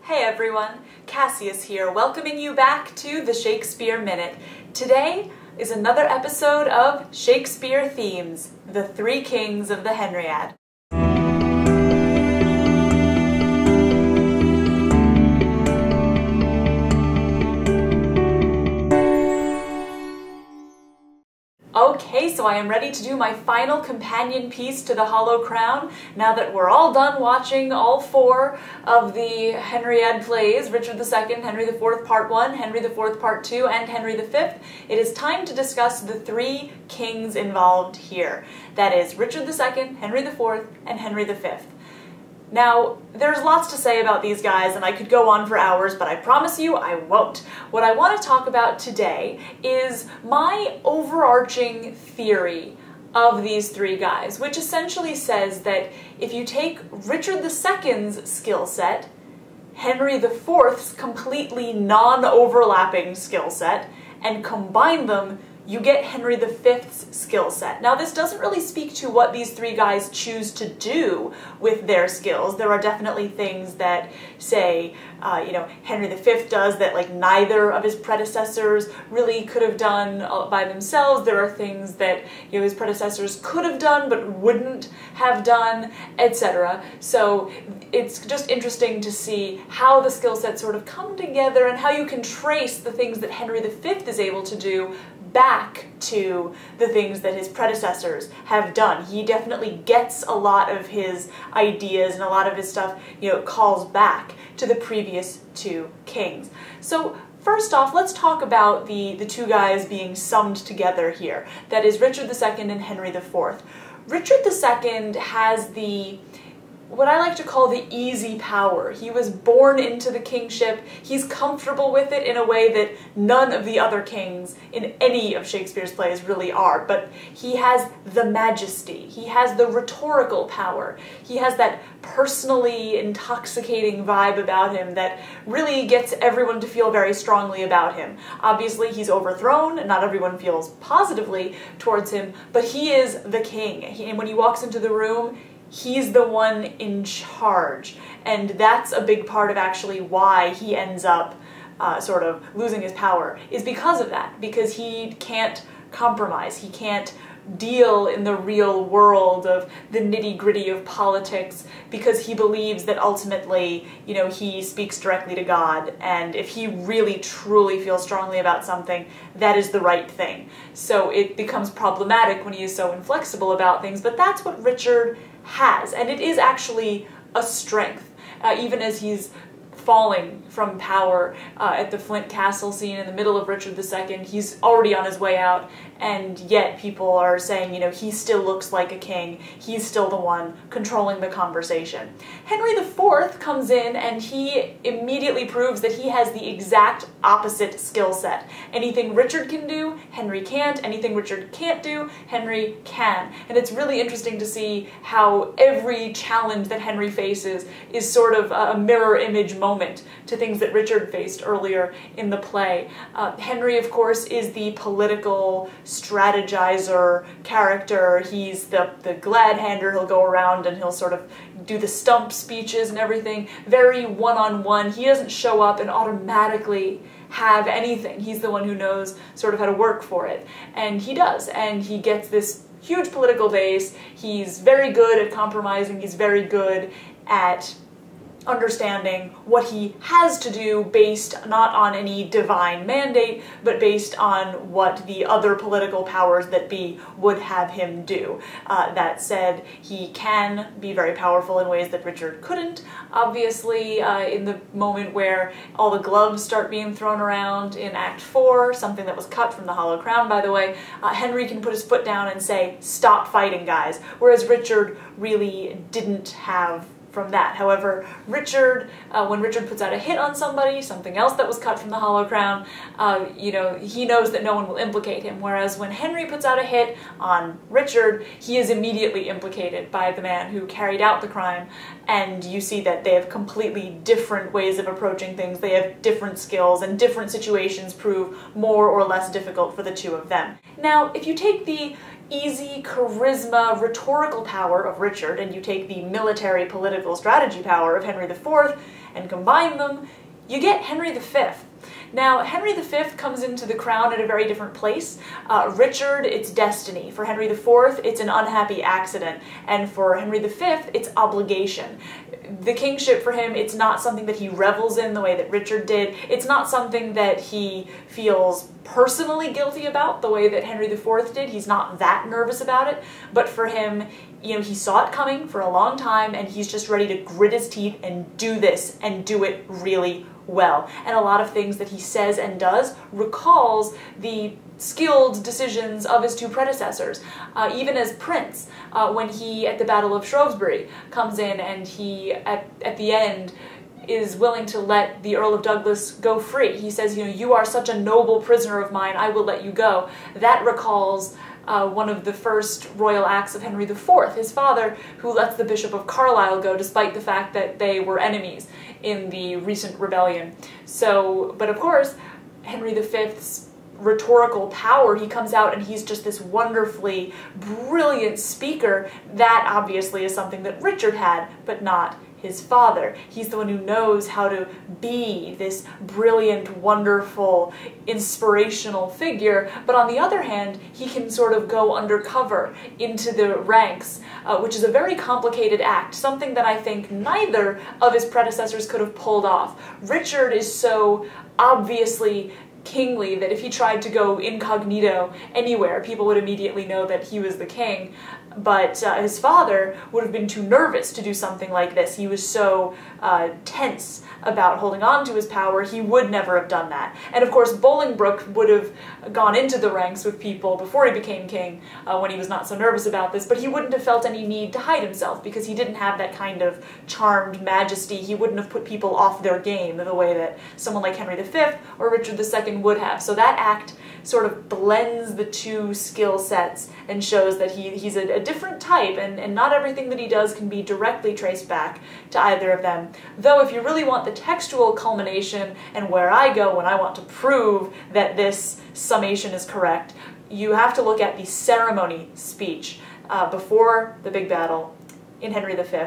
Hey everyone, Cassius here, welcoming you back to the Shakespeare Minute. Today is another episode of Shakespeare Themes, the Three Kings of the Henriad. Okay, so I am ready to do my final companion piece to the Hollow Crown. Now that we're all done watching all four of the Henriad plays, Richard II, Henry IV Part 1, Henry IV Part 2, and Henry V, it is time to discuss the three kings involved here. That is Richard II, Henry IV, and Henry V. Now, there's lots to say about these guys, and I could go on for hours, but I promise you I won't. What I want to talk about today is my overarching theory of these three guys, which essentially says that if you take Richard II's skill set, Henry IV's completely non-overlapping skill set, and combine them, you get Henry V's skill set. Now, this doesn't really speak to what these three guys choose to do with their skills. There are definitely things that, say, Henry V does that neither of his predecessors really could have done by themselves. There are things that his predecessors could have done but wouldn't have done, etc. So it's just interesting to see how the skill sets sort of come together and how you can trace the things that Henry V is able to do back to the things that his predecessors have done. He definitely gets a lot of his ideas and a lot of his stuff, calls back to the previous two kings. So first off, let's talk about the two guys being summed together here. That is Richard II and Henry IV. Richard II has what I like to call the easy power. He was born into the kingship. He's comfortable with it in a way that none of the other kings in any of Shakespeare's plays really are. But he has the majesty. He has the rhetorical power. He has that personally intoxicating vibe about him that really gets everyone to feel very strongly about him. Obviously, he's overthrown, and not everyone feels positively towards him, but he is the king. And when he walks into the room, he's the one in charge, and that's a big part of actually why he ends up sort of losing his power, is because of that, because he can't compromise, he can't deal in the real world of the nitty-gritty of politics, because he believes that ultimately, he speaks directly to God, and if he really truly feels strongly about something, that is the right thing. So it becomes problematic when he is so inflexible about things, but that's what Richard has, and it is actually a strength. Even as he's falling from power at the Flint Castle scene in the middle of Richard II, he's already on his way out, and yet people are saying, he still looks like a king, he's still the one controlling the conversation. Henry IV comes in and he immediately proves that he has the exact opposite skill set. Anything Richard can do, Henry can't. Anything Richard can't do, Henry can. And it's really interesting to see how every challenge that Henry faces is sort of a mirror image moment to things that Richard faced earlier in the play. Henry, of course, is the political strategizer character. He's the glad-hander. He'll go around and he'll sort of do the stump speeches and everything. Very one-on-one. He doesn't show up and automatically have anything. He's the one who knows sort of how to work for it. And he does. And he gets this huge political base. He's very good at compromising. He's very good at understanding what he has to do based not on any divine mandate, but based on what the other political powers that be would have him do. That said, he can be very powerful in ways that Richard couldn't. Obviously, in the moment where all the gloves start being thrown around in Act 4, something that was cut from the Hollow Crown, by the way, Henry can put his foot down and say, "Stop fighting, guys," whereas Richard really didn't have from that. However, Richard, when Richard puts out a hit on somebody, something else that was cut from the Hollow Crown, he knows that no one will implicate him, whereas when Henry puts out a hit on Richard, he is immediately implicated by the man who carried out the crime, and you see that they have completely different ways of approaching things. They have different skills, and different situations prove more or less difficult for the two of them. Now, if you take the easy charisma, rhetorical power of Richard, and you take the military political strategy power of Henry IV, and combine them, you get Henry V. Now, Henry V comes into the crown at a very different place. Richard, it's destiny. For Henry IV, it's an unhappy accident. And for Henry V, it's obligation. The kingship for him, it's not something that he revels in the way that Richard did. It's not something that he feels personally guilty about the way that Henry IV did. He's not that nervous about it. But for him, you know, he saw it coming for a long time, and he's just ready to grit his teeth and do this and do it really well. And a lot of things that he says and does recalls the skilled decisions of his two predecessors. Even as Prince, when he, at the Battle of Shrewsbury, comes in and he, at the end, is willing to let the Earl of Douglas go free. He says, you know, you are such a noble prisoner of mine, I will let you go. That recalls one of the first royal acts of Henry IV, his father, who lets the Bishop of Carlisle go despite the fact that they were enemies in the recent rebellion. So, but of course, Henry V's rhetorical power, he comes out and he's just this wonderfully brilliant speaker. That obviously is something that Richard had, but not his father. He's the one who knows how to be this brilliant, wonderful, inspirational figure, but on the other hand, he can sort of go undercover into the ranks, which is a very complicated act, something that I think neither of his predecessors could have pulled off. Richard is so obviously kingly that if he tried to go incognito anywhere, people would immediately know that he was the king. But his father would have been too nervous to do something like this. He was so tense about holding on to his power, he would never have done that. And of course, Bolingbroke would have gone into the ranks with people before he became king, when he was not so nervous about this, but he wouldn't have felt any need to hide himself because he didn't have that kind of charmed majesty. He wouldn't have put people off their game the way that someone like Henry V or Richard II would have. So that act sort of blends the two skill sets and shows that he's a different type, and not everything that he does can be directly traced back to either of them. Though if you really want the textual culmination and where I go when I want to prove that this summation is correct, you have to look at the ceremony speech before the big battle in Henry V.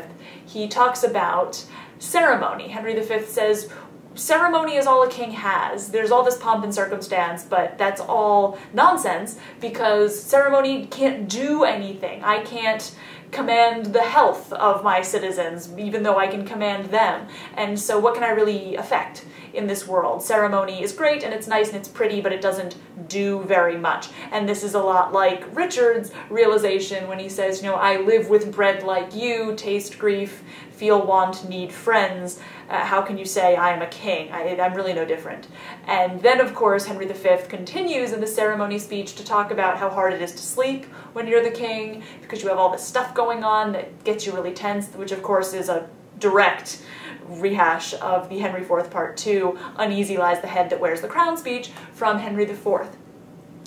He talks about ceremony. Henry V says, ceremony is all a king has. There's all this pomp and circumstance, but that's all nonsense because ceremony can't do anything. I can't command the health of my citizens, even though I can command them. And so what can I really affect in this world? Ceremony is great and it's nice and it's pretty, but it doesn't do very much. And this is a lot like Richard's realization when he says, you know, I live with bread like you, taste grief, feel want, need friends. How can you say I am a king? I'm really no different. And then, of course, Henry V continues in the ceremony speech to talk about how hard it is to sleep when you're the king, because you have all this stuff going on that gets you really tense, which, of course, is a direct rehash of the Henry IV Part 2, Uneasy Lies the Head That Wears the Crown speech from Henry IV.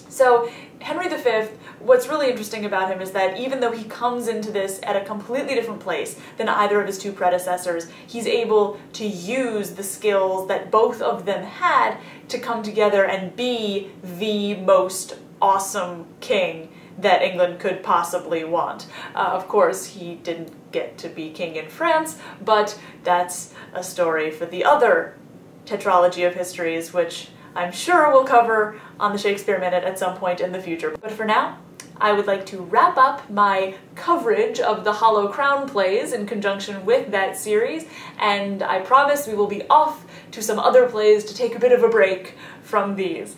So Henry V, what's really interesting about him is that even though he comes into this at a completely different place than either of his two predecessors, he's able to use the skills that both of them had to come together and be the most awesome king that England could possibly want. Of course, he didn't get to be king in France, but that's a story for the other tetralogy of histories, which I'm sure we'll cover on the Shakespeare Minute at some point in the future. But for now, I would like to wrap up my coverage of the Hollow Crown plays in conjunction with that series, and I promise we will be off to some other plays to take a bit of a break from these.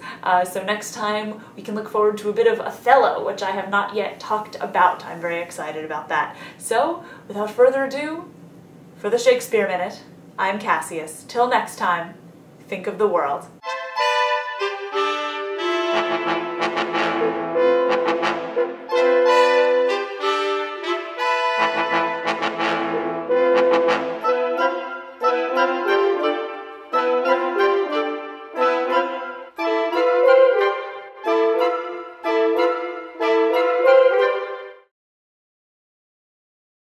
So next time we can look forward to a bit of Othello, which I have not yet talked about. I'm very excited about that. So, without further ado, for the Shakespeare Minute, I'm Cassius. Till next time, think of the world.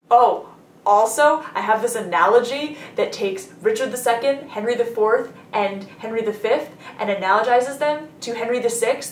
Oh, also, I have this analogy that takes Richard II, Henry IV, and Henry V and analogizes them to Henry VI,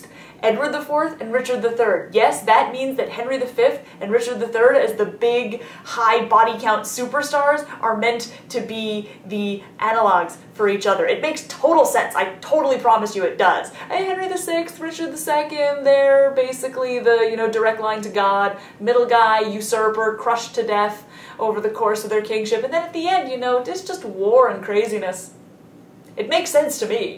Edward IV and Richard III. Yes, that means that Henry V and Richard III, as the big, high body count superstars, are meant to be the analogs for each other. It makes total sense. I totally promise you it does. And Henry VI, Richard II, they're basically the, direct line to God, middle guy, usurper, crushed to death over the course of their kingship. And then at the end, it's just war and craziness. It makes sense to me.